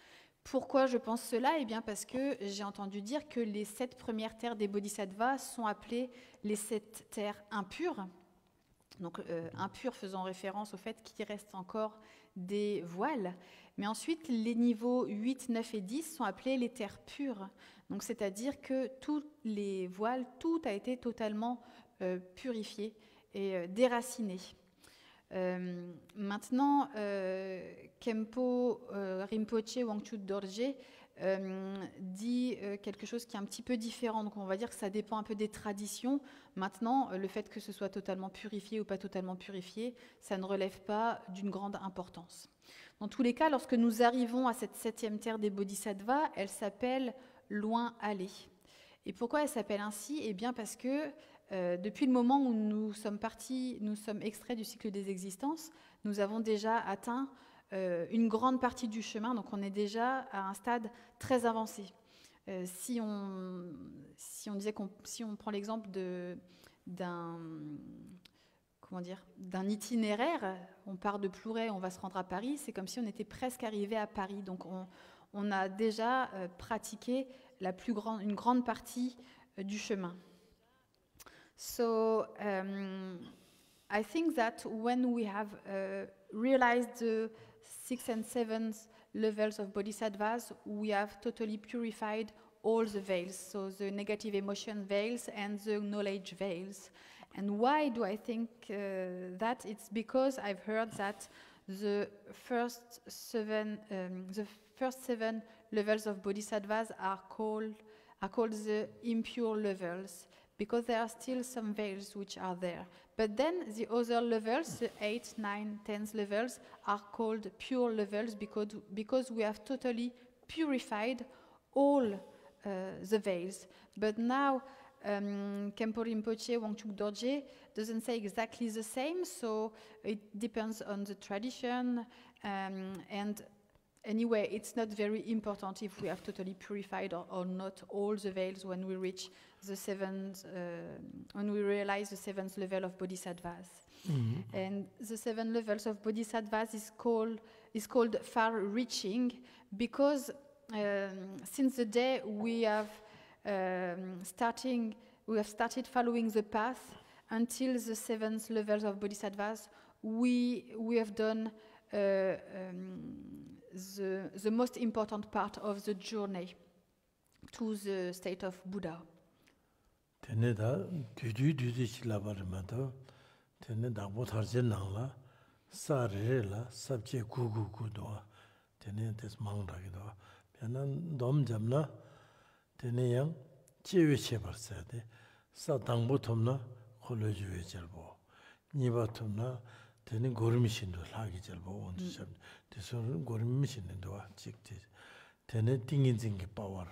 Pourquoi je pense cela? Eh bien parce que j'ai entendu dire que les 7 premières terres des Bodhisattvas sont appelées les 7 terres impures. Donc impures faisant référence au fait qu'il reste encore des voiles. Mais ensuite, les niveaux 8, 9 et 10 sont appelés les terres pures. Donc c'est-à-dire que tous les voiles, tout a été totalement purifié et déraciné. Maintenant, Khenpo Rinpoche Wangchuk Dorje dit quelque chose qui est un petit peu différent. Donc on va dire que ça dépend un peu des traditions. Maintenant, le fait que ce soit totalement purifié ou pas totalement purifié, ça ne relève pas d'une grande importance. Dans tous les cas, lorsque nous arrivons à cette 7e terre des Bodhisattvas, elle s'appelle Loin aller. Et pourquoi elle s'appelle ainsi? Eh bien parce que depuis le moment où nous sommes extraits du cycle des existences, nous avons déjà atteint une grande partie du chemin, donc on est déjà à un stade très avancé. Si on prend l'exemple d'un itinéraire, on part de Plouray, on va se rendre à Paris, c'est comme si on était presque arrivé à Paris. Donc on a déjà pratiqué une grande partie du chemin. So I think that when we have realized the 6th and 7th levels of bodhisattvas, we have totally purified all the veils, so the negative emotion veils and the knowledge veils. And why do I think that? It's because I've heard that the first seven levels of bodhisattvas are called the impure levels, because there are still some veils which are there. But then the other levels, the 8th, 9th, 10th levels, are called pure levels because we have totally purified all the veils. But now Khenpo Rinpoche Wangchuk Dorje doesn't say exactly the same, so it depends on the tradition, and anyway, it's not very important if we have totally purified or not all the veils when we reach the 7th, when we realize the 7th level of bodhisattvas. Mm-hmm. And the 7 levels of bodhisattvas is called far-reaching because since the day we have started following the path until the 7th levels of bodhisattvas, we have done the most important part of the journey to the state of Buddha. Teneda düdü chilabarmado teneda botarjenangla sarela sabje gugu do tenedes mangdagido benan domjamna teneyang jewe chebarsade sa dangbotomna kholojuwe jelbo nibatomna teni gormishin도 하기 jelbo onjam deson gormishin도 직지 tene ting인진게 파워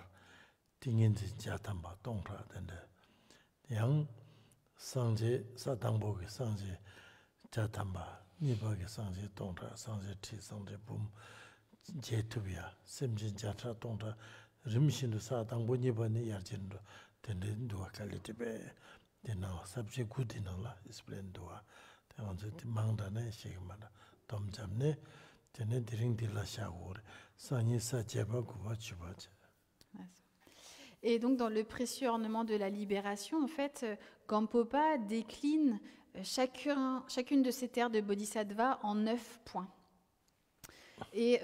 ting인진 자탐바 동라 된다 양 상제 사당복의 상제 자탐바 니버의 상제 동라 상제 티 상제 봄 제투비야 샘진 자차 동라 림신도 사당보 니버니 야진도 된도 칼리티베 되나 sabje 구디나라 스플렌도와 대원제 망다네 시그마다 domjamne tene diringdila shagur sanyi sa jeba kuba chubaje. Et donc dans le précieux ornement de la libération, en fait, Gampopa décline chacune de ces terres de Bodhisattva en 9 points. Et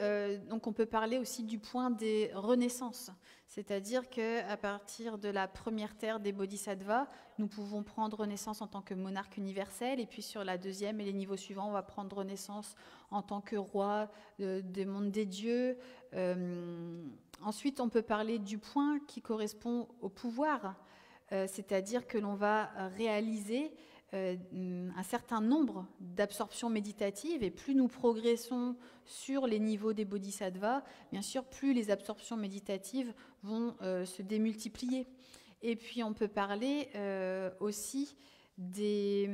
donc on peut parler aussi du point des renaissances, c'est-à-dire qu'à partir de la première terre des Bodhisattvas, nous pouvons prendre renaissance en tant que monarque universel, et puis sur la deuxième et les niveaux suivants, on va prendre renaissance en tant que roi des mondes des dieux. Ensuite, on peut parler du point qui correspond au pouvoir, c'est-à-dire que l'on va réaliser un certain nombre d'absorptions méditatives, et plus nous progressons sur les niveaux des bodhisattvas, bien sûr, plus les absorptions méditatives vont se démultiplier. Et puis on peut parler aussi des...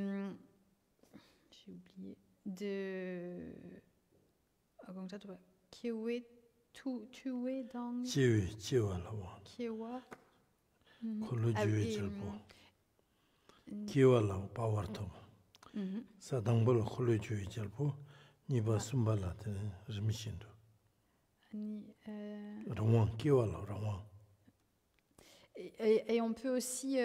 j'ai oublié... de... Kiewe Tuwe Dang Kiewa lawa. Kiewa. Kholo juwe chalpo. Kiewa lawa pawarto. Sadangbola kholo juwe chalpo. Niba sumbala tene rimishindo. Rawang, Kiewa lawa rawang. Et on peut aussi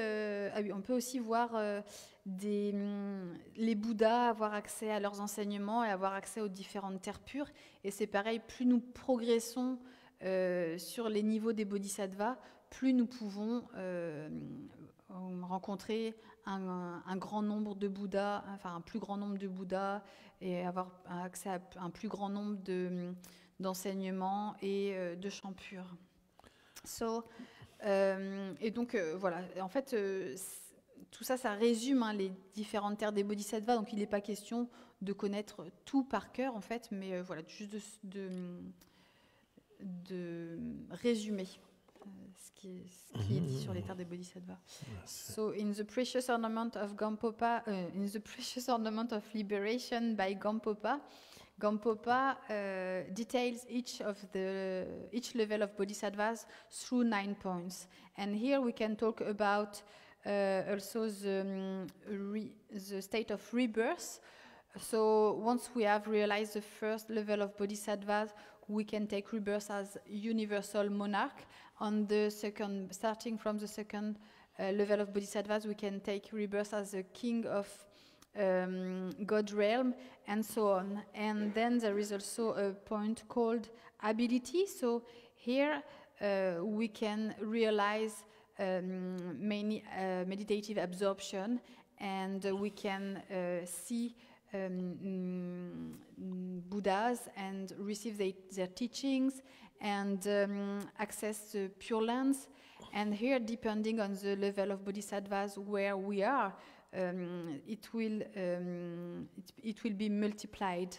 voir les Bouddhas avoir accès à leurs enseignements et avoir accès aux différentes terres pures. Et c'est pareil, plus nous progressons sur les niveaux des bodhisattvas, plus nous pouvons rencontrer un grand nombre de Bouddhas, enfin un plus grand nombre de Bouddhas, et avoir accès à un plus grand nombre d'enseignements et de chants purs. Et donc voilà, en fait, tout ça, ça résume les différentes terres des bodhisattvas. Donc il n'est pas question de connaître tout par cœur, en fait, mais voilà, juste de résumer ce qui est dit sur les terres des bodhisattvas. So in the precious ornament of Gampopa, in the precious ornament of liberation by Gampopa, Gampopa details each level of bodhisattvas through 9 points. And here we can talk about also the state of rebirth. So once we have realized the first level of bodhisattvas, we can take rebirth as universal monarch. On the second, starting from the second level of bodhisattvas, we can take rebirth as a king of God realm, and so on. And then there is also a point called ability. So here we can realize many meditative absorption, and we can see Buddhas and receive their teachings and access the Pure Lands. And here, depending on the level of bodhisattvas where we are, it will be multiplied.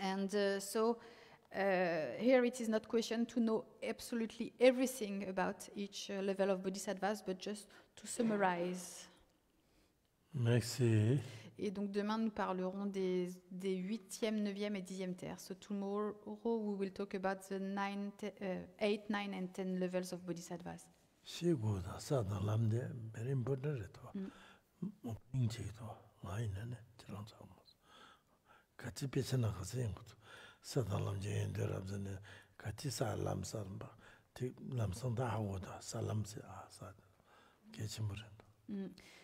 And so here it is not question to know absolutely everything about each level of bodhisattvas, but just to summarize. Merci. Et donc demain nous parlerons des 8e, 9e et 10e terres. So tomorrow we will talk about the 8, 9 and 10 levels of bodhisattvas. 시고다 사다람데 very important to. 인지도 많이네. 저런 거. 같이 비슷한 거세요. 사다람제 인더랍즈네 같이 살람살바. 람선다 하고다 살람세 아사. 개침부른다.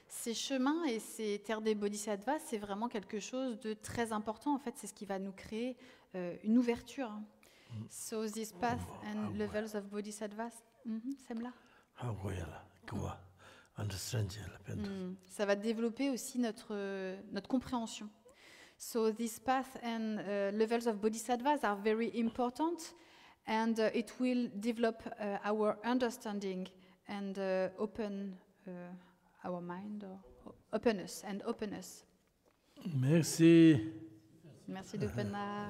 Ces chemins et ces terres des bodhisattvas, c'est vraiment quelque chose de très important. En fait, c'est ce qui va nous créer une ouverture. So this path and levels of bodhisattvas, Semla. Ça va développer aussi notre compréhension. So this path and levels of bodhisattvas are very important, and it will develop our understanding and open our mind, or openness. Merci. Merci d'Openna.